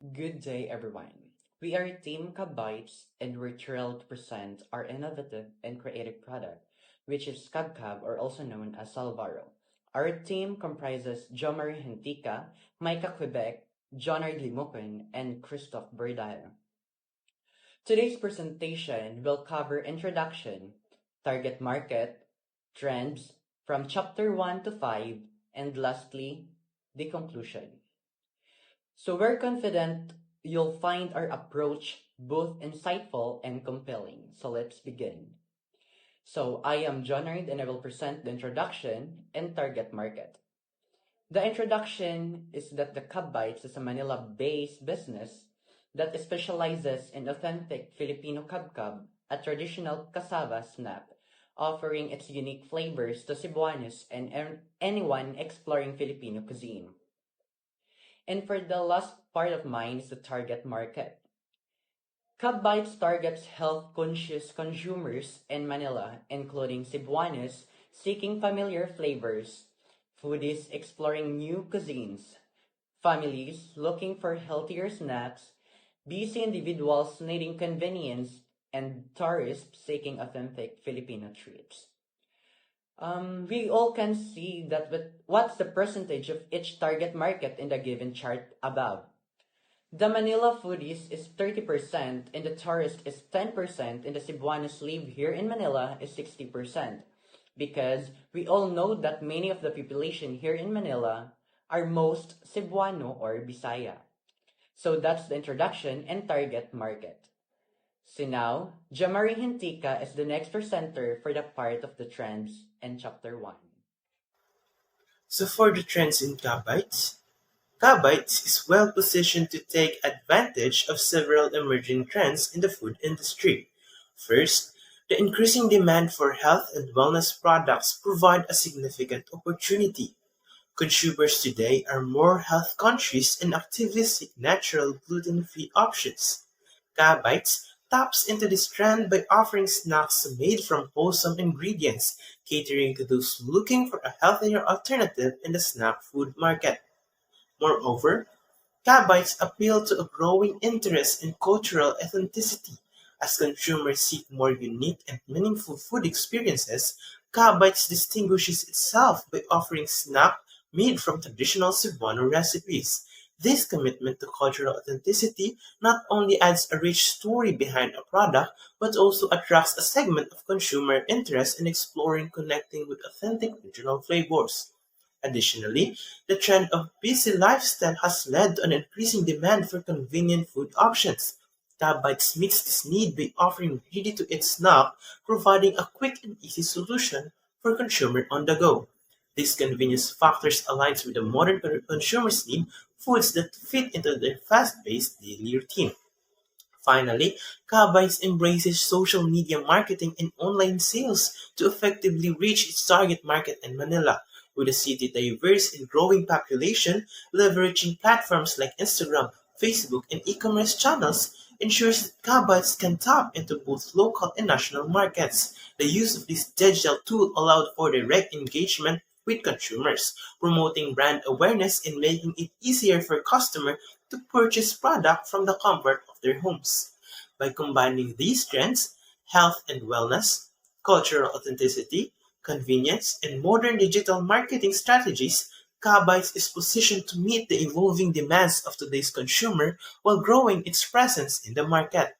Good day, everyone. We are Team Cubbites, and we're thrilled to present our innovative and creative product, which is CubCub, or also known as Salvaro. Our team comprises Jo Marie Hentica, Micah Quebec, Jonard Limukon, and Christophe Berdaya. Today's presentation will cover introduction, target market, trends from chapter 1 to 5, and lastly, the conclusion. So we're confident you'll find our approach both insightful and compelling. So let's begin. So I am Jonard and I will present the introduction and target market. The introduction is that the Cub Bites is a Manila-based business that specializes in authentic Filipino Cub, a traditional cassava snap, offering its unique flavors to Cebuanos and anyone exploring Filipino cuisine. And for the last part of mine is the target market. Cub Bites targets health-conscious consumers in Manila, including Cebuanos seeking familiar flavors, foodies exploring new cuisines, families looking for healthier snacks, busy individuals needing convenience, and tourists seeking authentic Filipino treats. We all can see that what's the percentage of each target market in the given chart above. The Manila foodies is 30% and the tourist is 10% and the Cebuanos live here in Manila is 60%. Because we all know that many of the population here in Manila are most Cebuano or Bisaya. So that's the introduction and target market. So now, Jamari Hintika is the next presenter for the part of the trends in chapter 1. So for the trends in Kabytes is well positioned to take advantage of several emerging trends in the food industry. First, the increasing demand for health and wellness products provide a significant opportunity. Consumers today are more health conscious and actively seek natural gluten-free options. Kabytes taps into this trend by offering snacks made from wholesome ingredients, catering to those looking for a healthier alternative in the snack food market. Moreover, Kabytes appeal to a growing interest in cultural authenticity. As consumers seek more unique and meaningful food experiences, Kabytes distinguishes itself by offering snacks made from traditional Cebuano recipes. This commitment to cultural authenticity not only adds a rich story behind a product, but also attracts a segment of consumer interest in exploring connecting with authentic regional flavors. Additionally, the trend of busy lifestyle has led to an increasing demand for convenient food options. Tabbites meets this need by offering ready-to-eat snack, providing a quick and easy solution for consumer on the go. These convenience factors aligns with the modern consumer's need foods that fit into their fast-paced daily routine. Finally, Kabytes embraces social media marketing and online sales to effectively reach its target market in Manila. With a city diverse and growing population, leveraging platforms like Instagram, Facebook, and e-commerce channels ensures that Kabytes can tap into both local and national markets. The use of this digital tool allowed for direct engagement with consumers, promoting brand awareness and making it easier for customers to purchase product from the comfort of their homes. By combining these trends, health and wellness, cultural authenticity, convenience, and modern digital marketing strategies, Kabytes is positioned to meet the evolving demands of today's consumer while growing its presence in the market.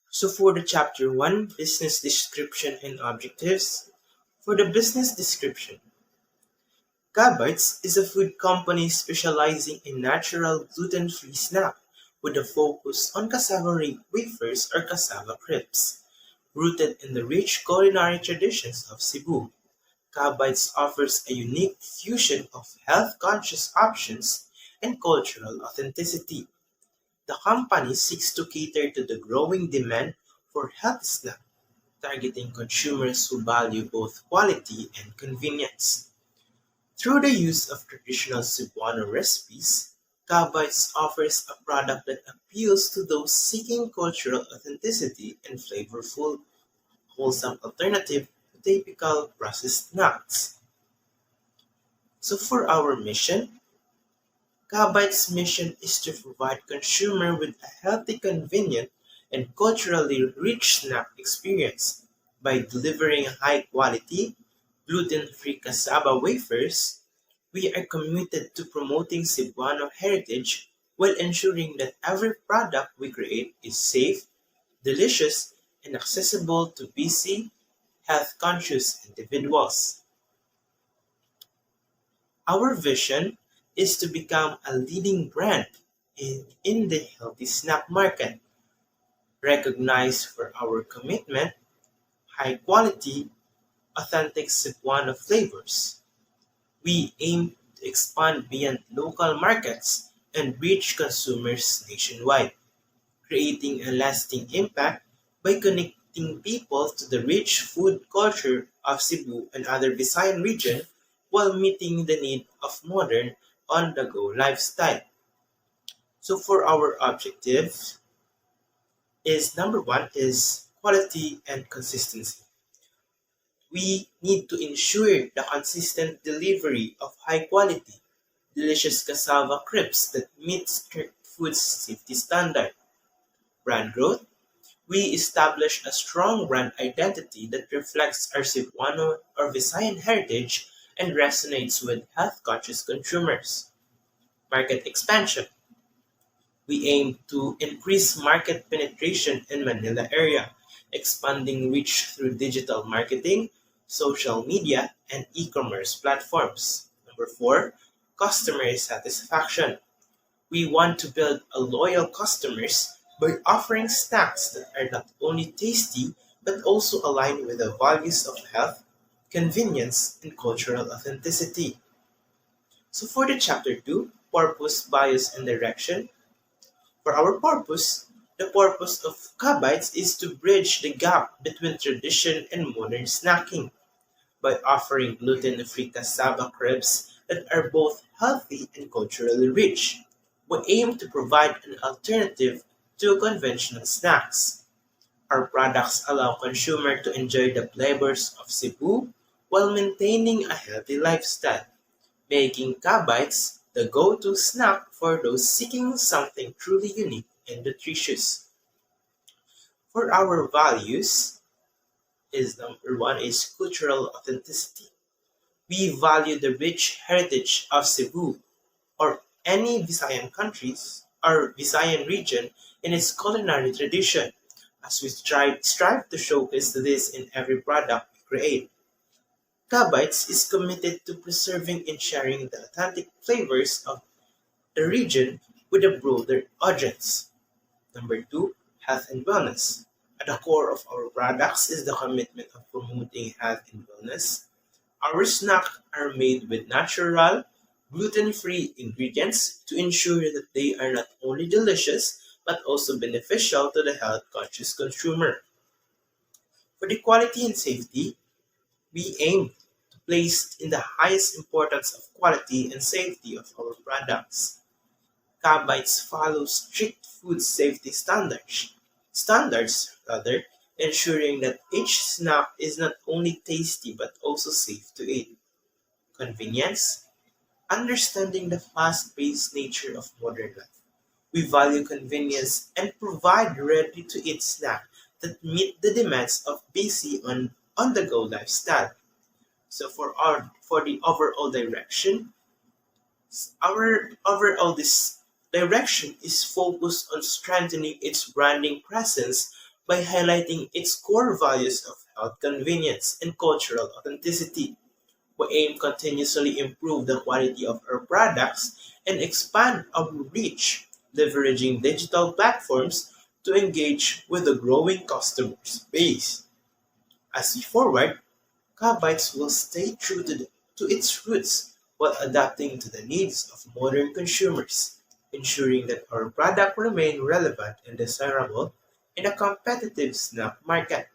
So for the chapter 1, business description and objectives, for the business description, Kabytes is a food company specializing in natural gluten-free snack with a focus on cassava wafers or cassava crepes. Rooted in the rich culinary traditions of Cebu, Kabytes offers a unique fusion of health-conscious options and cultural authenticity. The company seeks to cater to the growing demand for health snacks, targeting consumers who value both quality and convenience. Through the use of traditional Cebuano recipes, Kabytes offers a product that appeals to those seeking cultural authenticity and flavorful, wholesome alternative to typical processed nuts. So for our mission, Carbite's mission is to provide consumers with a healthy, convenient, and culturally rich snack experience by delivering high-quality, gluten-free cassava wafers. We are committed to promoting Cebuano heritage while ensuring that every product we create is safe, delicious, and accessible to busy, health-conscious individuals. Our vision is to become a leading brand in the healthy snack market, recognized for our commitment, high quality, authentic Cebuano flavors. We aim to expand beyond local markets and reach consumers nationwide, creating a lasting impact by connecting people to the rich food culture of Cebu and other Visayan region while meeting the need of modern on-the-go lifestyle. So for our objective is number one is quality and consistency. We need to ensure the consistent delivery of high quality, delicious cassava crepes that meet strict food safety standard. Brand growth. We establish a strong brand identity that reflects our Cebuano or Visayan heritage and resonates with health-conscious consumers. Market expansion. We aim to increase market penetration in Manila area, expanding reach through digital marketing, social media, and e-commerce platforms. Number four, customer satisfaction. We want to build a loyal customers by offering snacks that are not only tasty but also align with the values of health, convenience, and cultural authenticity. So for the chapter 2, purpose, bias, and direction, for our purpose, the purpose of Kabites is to bridge the gap between tradition and modern snacking by offering gluten-free cassava crepes that are both healthy and culturally rich. We aim to provide an alternative to conventional snacks. Our products allow consumers to enjoy the flavors of Cebu while maintaining a healthy lifestyle, making Kabites the go-to snack for those seeking something truly unique and nutritious. For our values, is number one is cultural authenticity. We value the rich heritage of Cebu or any Visayan countries or Visayan region in its culinary tradition, as we strive to showcase this in every product we create. Kabites is committed to preserving and sharing the authentic flavors of the region with a broader audience. Number two, health and wellness. At the core of our products is the commitment of promoting health and wellness. Our snacks are made with natural, gluten-free ingredients to ensure that they are not only delicious but also beneficial to the health-conscious consumer. For the quality and safety, we aim to place in the highest importance of quality and safety of our products. Cabites follow strict food safety standards, ensuring that each snack is not only tasty but also safe to eat. Convenience. Understanding the fast-paced nature of modern life, we value convenience and provide ready-to-eat snacks that meet the demands of busy on-the-go lifestyle. So for the overall direction, our overall this direction is focused on strengthening its branding presence by highlighting its core values of health, convenience, and cultural authenticity. We aim continuously improve the quality of our products and expand our reach, leveraging digital platforms to engage with the growing customer base. As we forward, Cabites will stay true to its roots while adapting to the needs of modern consumers, ensuring that our product remain relevant and desirable in a competitive snack market.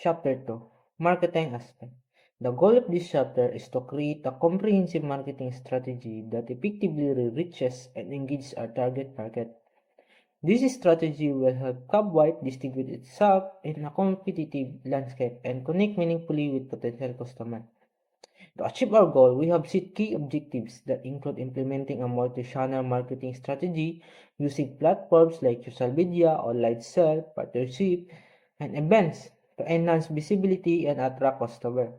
Chapter 2, Marketing Aspect. The goal of this chapter is to create a comprehensive marketing strategy that effectively reaches and engages our target market. This strategy will help Cubwhite distinguish itself in a competitive landscape and connect meaningfully with potential customers. To achieve our goal, we have set key objectives that include implementing a multi-channel marketing strategy using platforms like social media, online sales, partnership, and events to enhance visibility and attract customers.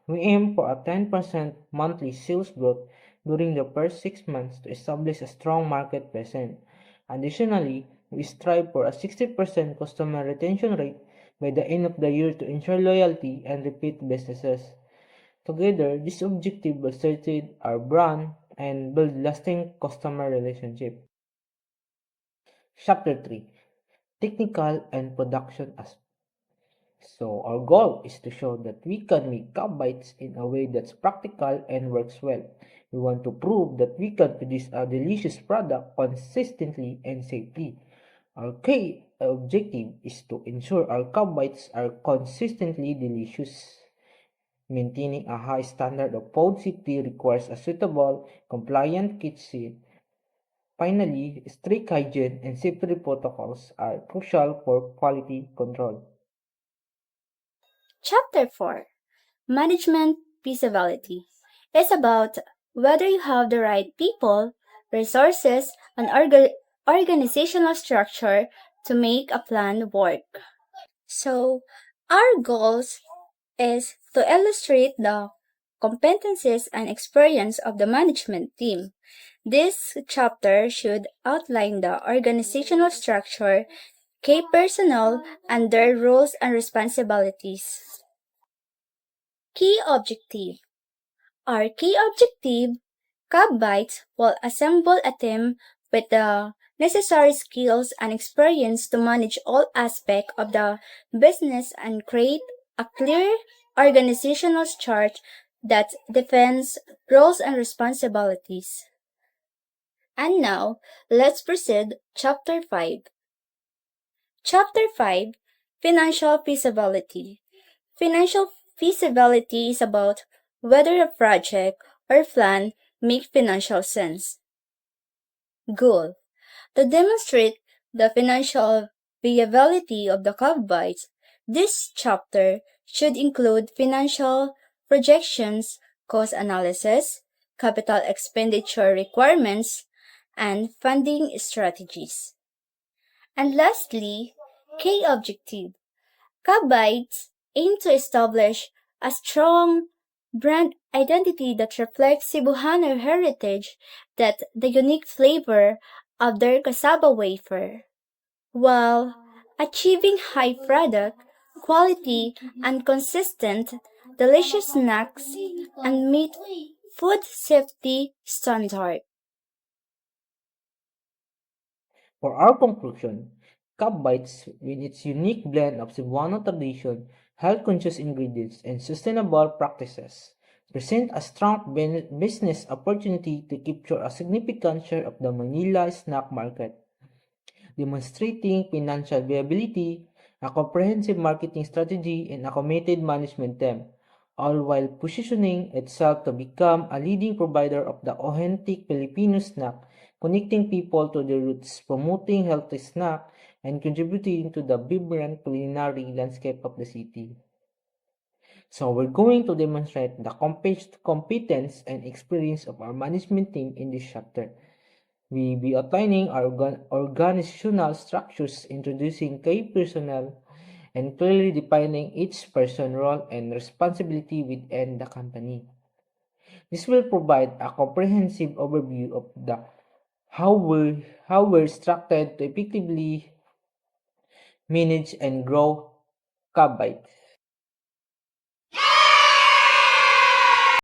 We aim for a 10% monthly sales growth during the first 6 months to establish a strong market presence. Additionally, we strive for a 60% customer retention rate by the end of the year to ensure loyalty and repeat businesses. Together, this objective will strengthen our brand and build lasting customer relationships. Chapter 3: Technical and Production Aspects. So, our goal is to show that we can make cup bites in a way that's practical and works well. We want to prove that we can produce a delicious product consistently and safely. Our key objective is to ensure our cup bites are consistently delicious. Maintaining a high standard of food safety requires a suitable, compliant kitchen. Finally, strict hygiene and safety protocols are crucial for quality control. Chapter 4: Management Feasibility is about whether you have the right people, resources, and organizational structure to make a plan work. So, our goals is to illustrate the competencies and experience of the management team. This chapter should outline the organizational structure, key personnel, and their roles and responsibilities. Key objective. Our key objective, Cub Bites will assemble a team with the necessary skills and experience to manage all aspects of the business and create a clear organizational chart that defines roles and responsibilities. And now, let's proceed Chapter 5. Chapter 5: Financial Feasibility. Financial feasibility is about whether a project or plan make financial sense. Goal: to demonstrate the financial viability of the Cub Bites, this chapter should include financial projections, cost analysis, capital expenditure requirements, and funding strategies. And lastly, key objective. Cub Bites aim to establish a strong brand identity that reflects Cebuano heritage, that the unique flavor of their cassava wafer, while achieving high product quality and consistent, delicious snacks and meet food safety standard. For our conclusion, Cub Bites, with its unique blend of Cebuano tradition, health-conscious ingredients, and sustainable practices, present a strong business opportunity to capture a significant share of the Manila snack market, demonstrating financial viability, a comprehensive marketing strategy, and a committed management team, all while positioning itself to become a leading provider of the authentic Filipino snack, connecting people to their roots, promoting healthy snack, and contributing to the vibrant culinary landscape of the city. So we're going to demonstrate the competence and experience of our management team in this chapter. We'll be outlining our organizational structures, introducing key personnel, and clearly defining each person's role and responsibility within the company. This will provide a comprehensive overview of the how we're structured to effectively manage and grow Cub Bites.